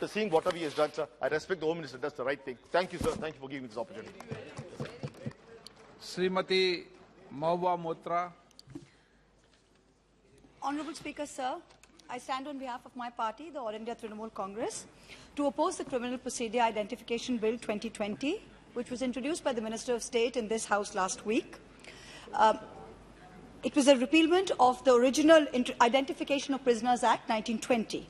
after seeing whatever he has done, sir, I respect the Home Minister does the right thing. Thank you, sir. Thank you for giving me this opportunity. Srimati Mahua Motra. Honourable Speaker, sir, I stand on behalf of my party, the All India Trinamool Congress, to oppose the Criminal Procedure Identification Bill 2020, which was introduced by the Minister of State in this House last week. It was a repealment of the original Identification of Prisoners Act 1920.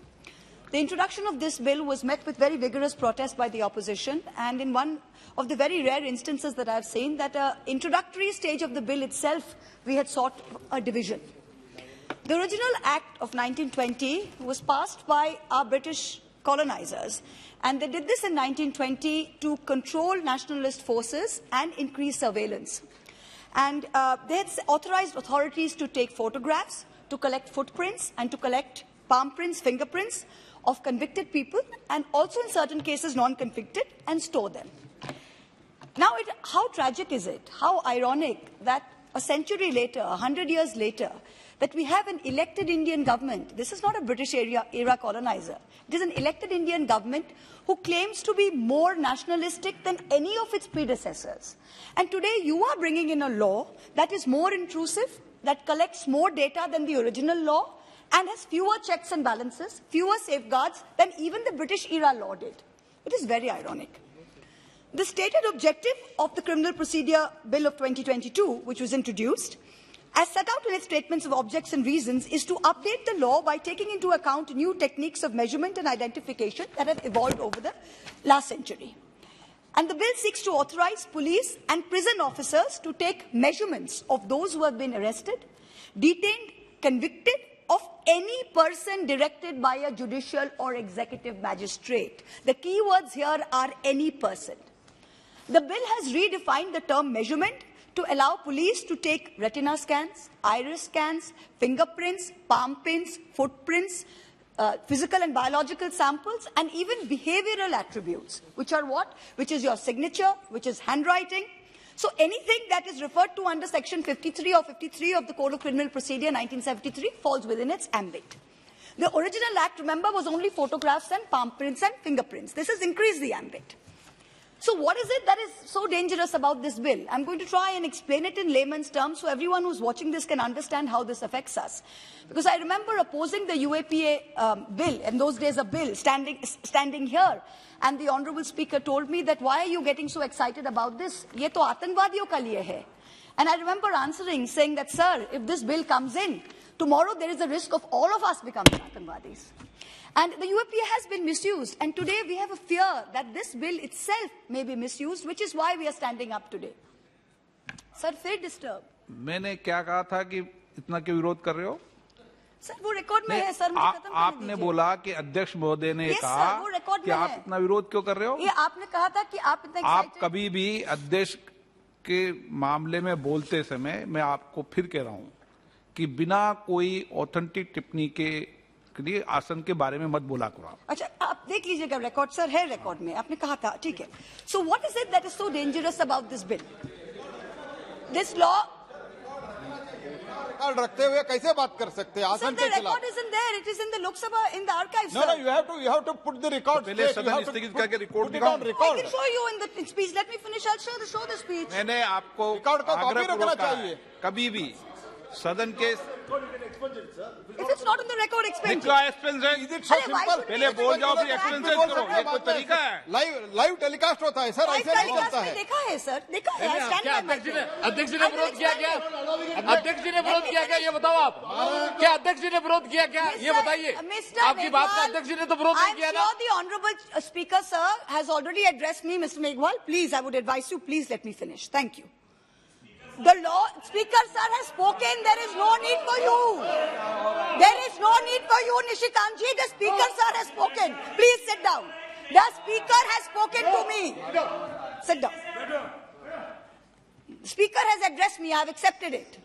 The introduction of this bill was met with very vigorous protest by the opposition, and in one of the very rare instances that I have seen, that an introductory stage of the bill itself, we had sought a division. The original Act of 1920 was passed by our British colonizers, and they did this in 1920 to control nationalist forces and increase surveillance. And they had authorized authorities to take photographs, to collect footprints, and to collect palm prints, fingerprints of convicted people, and also in certain cases non-convicted, and store them. Now, how tragic is it, how ironic that a century later, 100 years later, that we have an elected Indian government. This is not a British era colonizer. It is an elected Indian government who claims to be more nationalistic than any of its predecessors. And today you are bringing in a law that is more intrusive, that collects more data than the original law, and has fewer checks and balances, fewer safeguards than even the British era law did. It is very ironic. The stated objective of the Criminal Procedure Bill of 2022, which was introduced, as set out in its statements of objects and reasons, is to update the law by taking into account new techniques of measurement and identification that have evolved over the last century. And the bill seeks to authorize police and prison officers to take measurements of those who have been arrested, detained, convicted of any person directed by a judicial or executive magistrate. The key words here are any person. The bill has redefined the term measurement to allow police to take retina scans, iris scans, fingerprints, palm prints, footprints, physical and biological samples, and even behavioral attributes, which are what? Which is your signature, which is handwriting. So anything that is referred to under Section 53 or 53 of the Code of Criminal Procedure 1973 falls within its ambit. The original Act, remember, was only photographs and palm prints and fingerprints. This has increased the ambit. So what is it that is so dangerous about this bill? I'm going to try and explain it in layman's terms so everyone who's watching this can understand how this affects us. Because I remember opposing the UAPA bill, in those days a bill, standing here, and the Honourable Speaker told me that, why are you getting so excited about this? Ye to aatanwadiyon ka liye hai. And I remember answering, saying that, sir, if this bill comes in, tomorrow there is a risk of all of us becoming aatanwadis. And the UAPA has been misused, and today we have a fear that this bill itself may be misused, which is why we are standing up today. Sir, feel disturbed. मैंने क्या कहा था कि इतना क्यों विरोध कर रहे हो? सर, वो रिकॉर्ड में है, सर, मुझे खत्म करने आपने दीजिए। बोला कि अध्यक्ष महोदय ने कहा कि आप इतना विरोध क्यों कर रहे हो? ये आपने कहा था कि आप इतना आप कभी भी अध्यक्ष के मामले में बोलते समय मैं आपको फिर कह रहा हूँ कि बिना कोई ऑथेंटिक टिप्पणी के लिए आसन के बारे में मत बोला करो। अच्छा, आप देख लीजिएगा रिकॉर्ड, सर, है रिकॉर्ड में, आपने कहा था, ठीक है। So what is it that is so dangerous about this bill? This law record रखते हुए कैसे बात कर सकते हैं आसन के खिलाफ? Record is in there, it is in the Lok Sabha, in the archives. No, you have to put the record. पहले सदन स्थगित करके रिकॉर्ड दिखाओ। I can show you in the speech. Let me finish. I'll show the speech. मैंने आपको record को copy रखना चाहिए। कभी भी सदन के If it's not in the record, expense. Is it so simple? पहले बोल जाओ फिर एक्सपेंसेस करो, ये कोई तरीका है? लाइव टेलीकास्ट होता है सर, ऐसे नहीं चलता है। देखा है सर, देखा है। क्या अध्यक्ष ने विरोध किया क्या? अध्यक्ष जी ने विरोध किया क्या, ये बताओ आप। क्या अध्यक्ष जी ने विरोध किया क्या, ये बताइए। आपकी बात का अध्यक्ष जी ने तो विरोध नहीं किया ना। I'm sure the honourable speaker, sir, has already addressed me, Mr. Meghwal. Please, I would advise you, please let me finish. Thank you. The law speaker, sir, has spoken. There is no need for you. There is no need for you, Nishikant ji. The speaker, sir, has spoken. Please sit down. The speaker has spoken to me. Sit down. The speaker has addressed me. I have accepted it.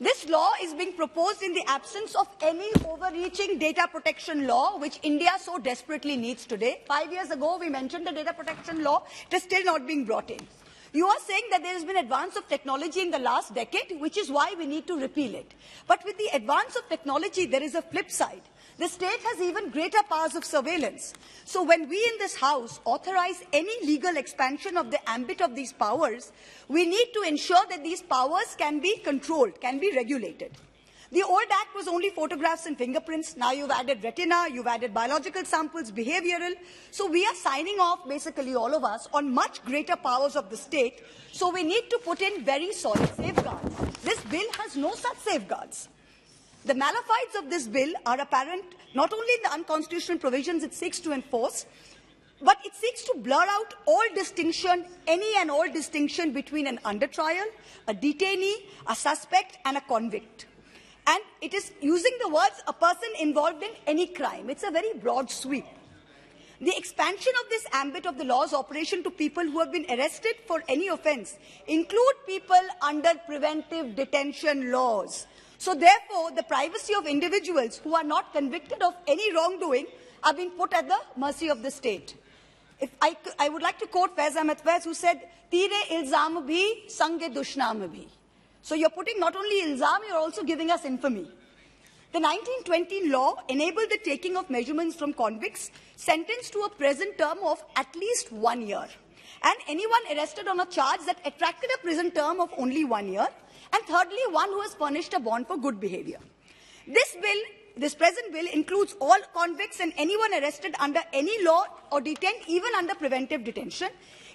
This law is being proposed in the absence of any overreaching data protection law, which India so desperately needs today. 5 years ago, we mentioned the data protection law. It is still not being brought in. You are saying that there has been advance of technology in the last decade, which is why we need to repeal it. But with the advance of technology, there is a flip side. the state has even greater powers of surveillance. So when we in this House authorize any legal expansion of the ambit of these powers, we need to ensure that these powers can be controlled, can be regulated. The old Act was only photographs and fingerprints. Now you've added retina, you've added biological samples, behavioral. So we are signing off, basically all of us, on much greater powers of the state. So we need to put in very solid safeguards. This bill has no such safeguards. The malefides of this bill are apparent not only in the unconstitutional provisions it seeks to enforce, but it seeks to blur out all distinction, any and all distinction between an under trial, a detainee, a suspect, and a convict. And it is using the words a person involved in any crime. It's a very broad sweep. The expansion of this ambit of the law's operation to people who have been arrested for any offence include people under preventive detention laws. So therefore, the privacy of individuals who are not convicted of any wrongdoing are being put at the mercy of the state. If I would like to quote Faiz Ahmed Faiz, who said, "Teere ilzam bhi, sange dushnam bhi." So you're putting not only ilzam, you're also giving us infamy. The 1920 law enabled the taking of measurements from convicts sentenced to a prison term of at least 1 year, and anyone arrested on a charge that attracted a prison term of only 1 year, and thirdly, one who has furnished a bond for good behavior. This present bill includes all convicts and anyone arrested under any law or detained even under preventive detention.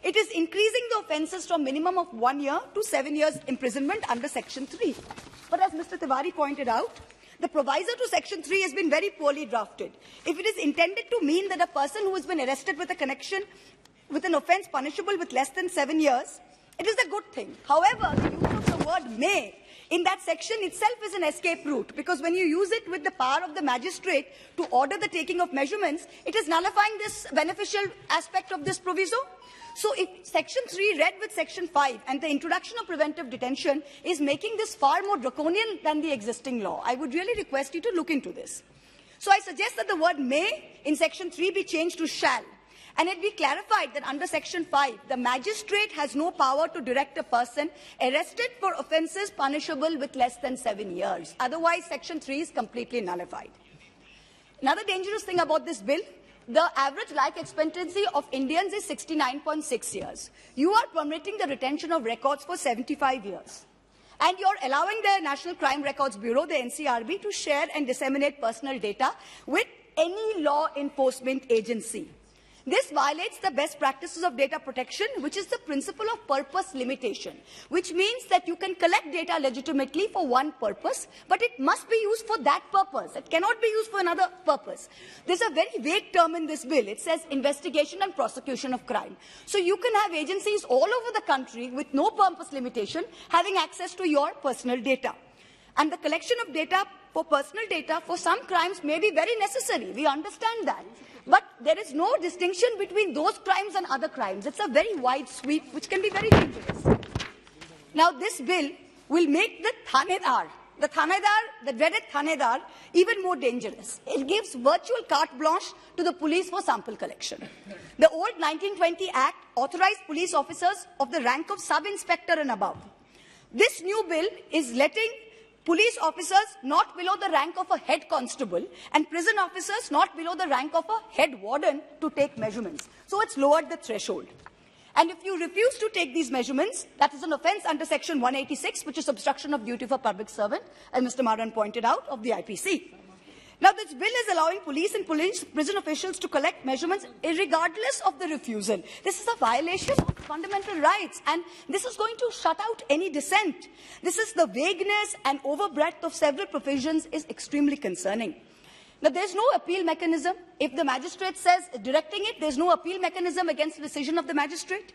It is increasing the offences from minimum of 1 year to 7 years imprisonment under Section 3. But as Mr. Tiwari pointed out, the proviso to Section 3 has been very poorly drafted. If it is intended to mean that a person who has been arrested with a connection with an offence punishable with less than 7 years, it is a good thing. However, the use of the word may in that section itself is an escape route, because when you use it with the power of the magistrate to order the taking of measurements, it is nullifying this beneficial aspect of this proviso. So if Section 3 read with Section 5 and the introduction of preventive detention is making this far more draconian than the existing law, I would really request you to look into this. So I suggest that the word may in Section 3 be changed to shall, and it be clarified that under Section 5, the magistrate has no power to direct a person arrested for offences punishable with less than 7 years. Otherwise, Section 3 is completely nullified. Another dangerous thing about this bill, the average life expectancy of Indians is 69.6 years. You are permitting the retention of records for 75 years. And you're allowing the National Crime Records Bureau, the NCRB, to share and disseminate personal data with any law enforcement agency. This violates the best practices of data protection, which is the principle of purpose limitation, which means that you can collect data legitimately for one purpose, but it must be used for that purpose. It cannot be used for another purpose. There's a very vague term in this bill. It says investigation and prosecution of crime. So you can have agencies all over the country with no purpose limitation having access to your personal data. And the collection of data for personal data for some crimes may be very necessary. We understand that. But there is no distinction between those crimes and other crimes. It's a very wide sweep, which can be very dangerous. Now, this bill will make the dreaded Thanedar, even more dangerous. It gives virtual carte blanche to the police for sample collection. The old 1920 Act authorized police officers of the rank of sub-inspector and above. This new bill is letting police officers not below the rank of a head constable and prison officers not below the rank of a head warden to take measurements. So it's lowered the threshold. And if you refuse to take these measurements, that is an offence under Section 186, which is obstruction of duty of a public servant, as Mr. Maran pointed out, of the IPC. Now, this bill is allowing police and prison officials to collect measurements regardless of the refusal. This is a violation of fundamental rights, and this is going to shut out any dissent. This is the vagueness and overbreadth of several provisions is extremely concerning. Now, there's no appeal mechanism. If the magistrate says directing it, there's no appeal mechanism against the decision of the magistrate.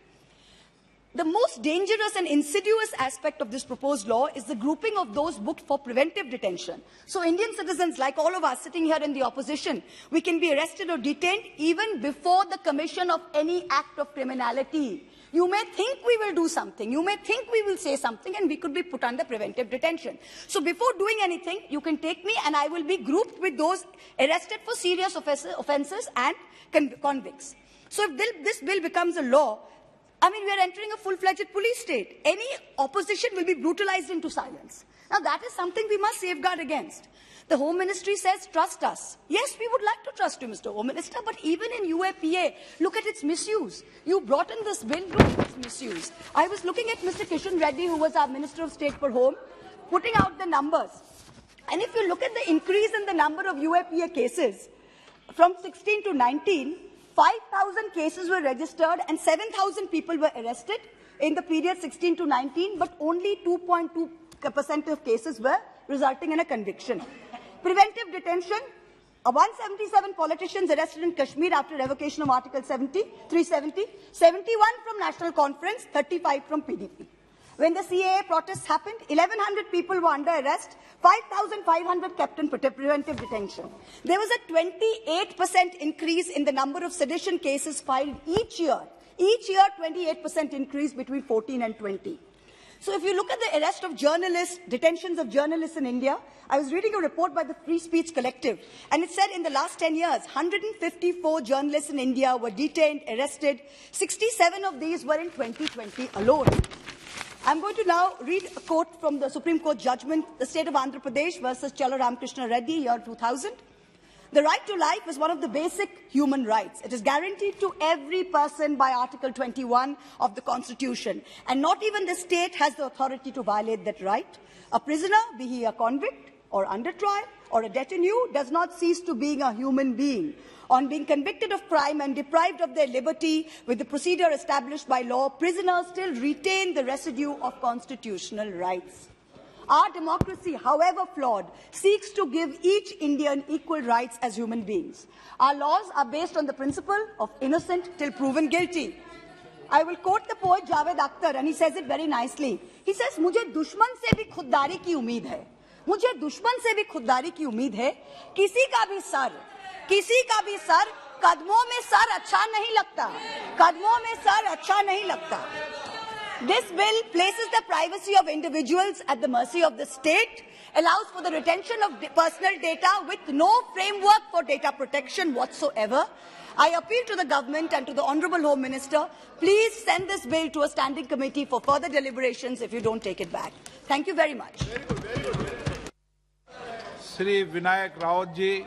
The most dangerous and insidious aspect of this proposed law is the grouping of those booked for preventive detention. So Indian citizens, like all of us sitting here in the opposition, we can be arrested or detained even before the commission of any act of criminality. You may think we will do something, you may think we will say something, and we could be put under preventive detention. So before doing anything, you can take me and I will be grouped with those arrested for serious offences and convicts. So if this bill becomes a law, I mean, we are entering a full-fledged police state. Any opposition will be brutalized into silence. Now, that is something we must safeguard against. The Home Ministry says, trust us. Yes, we would like to trust you, Mr. Home Minister, but even in UAPA, look at its misuse. You brought in this bill, look at its misuse. I was looking at Mr. Kishan Reddy, who was our Minister of State for Home, putting out the numbers. And if you look at the increase in the number of UAPA cases, from 16 to 19, 5,000 cases were registered and 7,000 people were arrested in the period 16 to 19, but only 2.2% of cases were resulting in a conviction. Preventive detention, 177 politicians arrested in Kashmir after revocation of Article 370, 71 from National Conference, 35 from PDP. When the CAA protests happened, 1,100 people were under arrest, 5,500 kept in preventive detention. There was a 28% increase in the number of sedition cases filed each year. Each year, 28% increase between 14 and 20. So if you look at the arrest of journalists, detentions of journalists in India, I was reading a report by the Free Speech Collective, and it said in the last 10 years, 154 journalists in India were detained, arrested. 67 of these were in 2020 alone. I'm going to now read a quote from the Supreme Court judgment, the state of Andhra Pradesh versus Challa Ramakrishna Reddy, year 2000. The right to life is one of the basic human rights. It is guaranteed to every person by Article 21 of the Constitution, and not even the state has the authority to violate that right. A prisoner, be he a convict or under trial or a détenu, does not cease to being a human being. On being convicted of crime and deprived of their liberty with the procedure established by law, prisoners still retain the residue of constitutional rights. Our democracy, however flawed, seeks to give each Indian equal rights as human beings. Our laws are based on the principle of innocent till proven guilty. I will quote the poet Javed Akhtar, and he says it very nicely. He says, "मुझे दुश्मन से भी खुददारी की उम्मीद है, मुझे दुश्मन से भी खुददारी की उम्मीद है, किसी का भी सर, कदमों में सर अच्छा नहीं लगता, कदमों में सर अच्छा नहीं लगता." This bill places the privacy of individuals at the mercy of the state, allows for the retention of personal data with no framework for data protection whatsoever. I appeal to the government and to the Honourable Home Minister, please send this bill to a standing committee for further deliberations if you don't take it back. Thank you very much. Shri Vinayak Rawat ji.